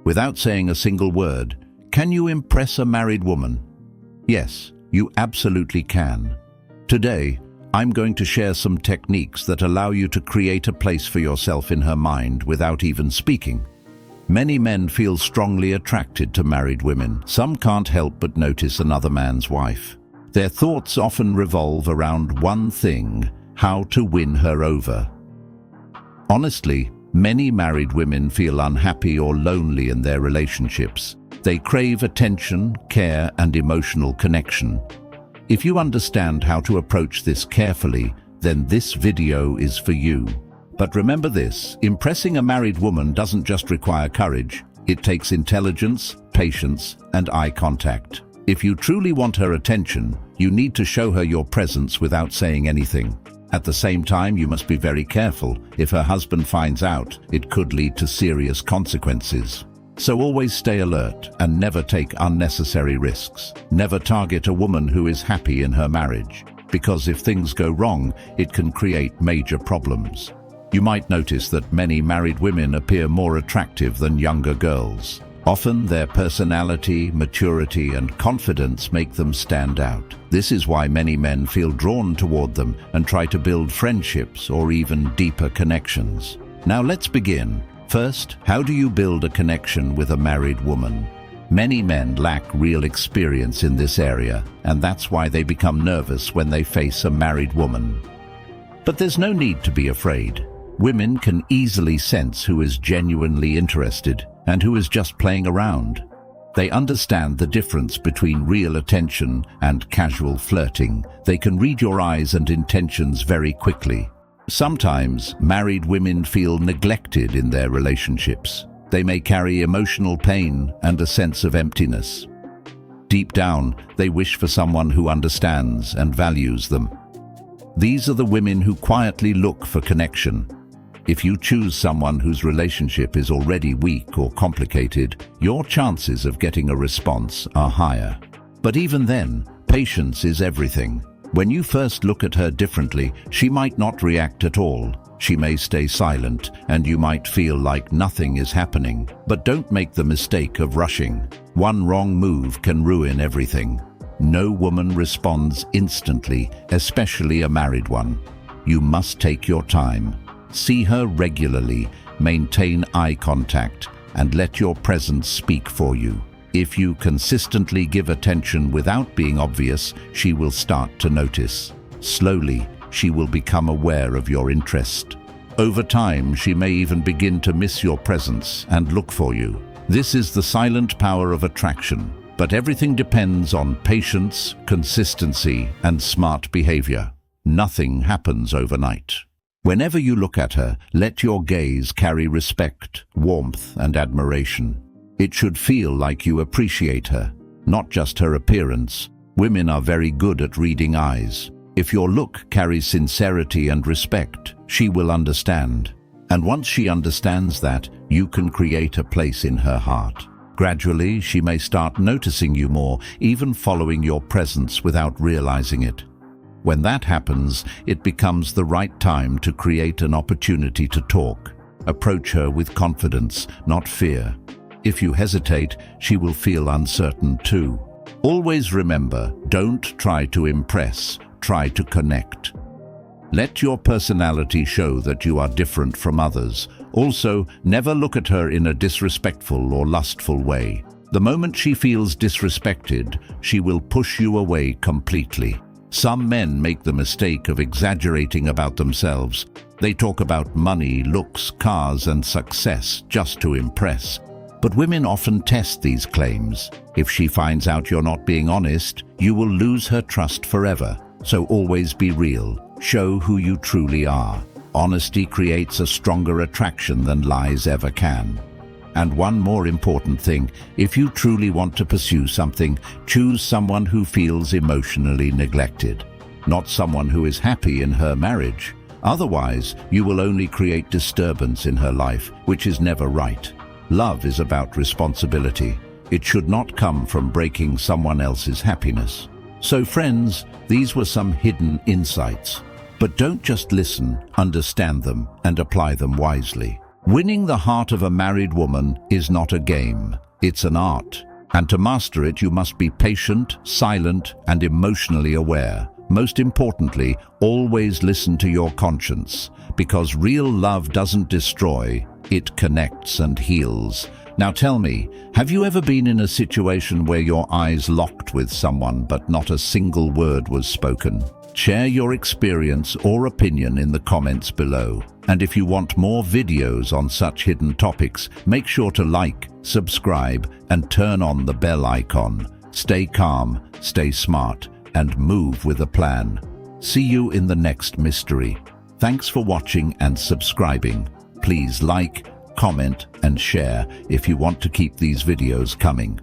without saying a single word. Can you impress a married woman? Yes, you absolutely can. Today, I'm going to share some techniques that allow you to create a place for yourself in her mind without even speaking. Many men feel strongly attracted to married women. Some can't help but notice another man's wife. Their thoughts often revolve around one thing: how to win her over. Honestly, many married women feel unhappy or lonely in their relationships. They crave attention, care, and emotional connection. If you understand how to approach this carefully, then this video is for you. But remember this: impressing a married woman doesn't just require courage. It takes intelligence, patience, and eye contact. If you truly want her attention, you need to show her your presence without saying anything. At the same time, you must be very careful. If her husband finds out, it could lead to serious consequences. So always stay alert and never take unnecessary risks. Never target a woman who is happy in her marriage, because if things go wrong, it can create major problems. You might notice that many married women appear more attractive than younger girls. Often their personality, maturity, and confidence make them stand out. This is why many men feel drawn toward them and try to build friendships or even deeper connections. Now let's begin. First, how do you build a connection with a married woman? Many men lack real experience in this area, and that's why they become nervous when they face a married woman. But there's no need to be afraid. Women can easily sense who is genuinely interested and who is just playing around. They understand the difference between real attention and casual flirting. They can read your eyes and intentions very quickly. Sometimes, married women feel neglected in their relationships. They may carry emotional pain and a sense of emptiness. Deep down, they wish for someone who understands and values them. These are the women who quietly look for connection. If you choose someone whose relationship is already weak or complicated, your chances of getting a response are higher. But even then, patience is everything. When you first look at her differently, she might not react at all. She may stay silent, and you might feel like nothing is happening. But don't make the mistake of rushing. One wrong move can ruin everything. No woman responds instantly, especially a married one. You must take your time. See her regularly, maintain eye contact, and let your presence speak for you. If you consistently give attention without being obvious, she will start to notice. Slowly, she will become aware of your interest. Over time, she may even begin to miss your presence and look for you. This is the silent power of attraction. But everything depends on patience, consistency, and smart behavior. Nothing happens overnight. Whenever you look at her, let your gaze carry respect, warmth, and admiration. It should feel like you appreciate her, not just her appearance. Women are very good at reading eyes. If your look carries sincerity and respect, she will understand. And once she understands that, you can create a place in her heart. Gradually, she may start noticing you more, even following your presence without realizing it. When that happens, it becomes the right time to create an opportunity to talk. Approach her with confidence, not fear. If you hesitate, she will feel uncertain too. Always remember, don't try to impress, try to connect. Let your personality show that you are different from others. Also, never look at her in a disrespectful or lustful way. The moment she feels disrespected, she will push you away completely. Some men make the mistake of exaggerating about themselves. They talk about money, looks, cars, and success just to impress. But women often test these claims. If she finds out you're not being honest, you will lose her trust forever. So always be real. Show who you truly are. Honesty creates a stronger attraction than lies ever can. And one more important thing, if you truly want to pursue something, choose someone who feels emotionally neglected, not someone who is happy in her marriage. Otherwise, you will only create disturbance in her life, which is never right. Love is about responsibility. It should not come from breaking someone else's happiness. So friends, these were some hidden insights. But don't just listen, understand them and apply them wisely. Winning the heart of a married woman is not a game, it's an art. And to master it, you must be patient, silent, and emotionally aware. Most importantly, always listen to your conscience, because real love doesn't destroy, it connects and heals. Now tell me, have you ever been in a situation where your eyes locked with someone but not a single word was spoken? Share your experience or opinion in the comments below. And if you want more videos on such hidden topics, make sure to like, subscribe, and turn on the bell icon. Stay calm, stay smart, and move with a plan. See you in the next mystery. Thanks for watching and subscribing. Please like, comment, and share if you want to keep these videos coming.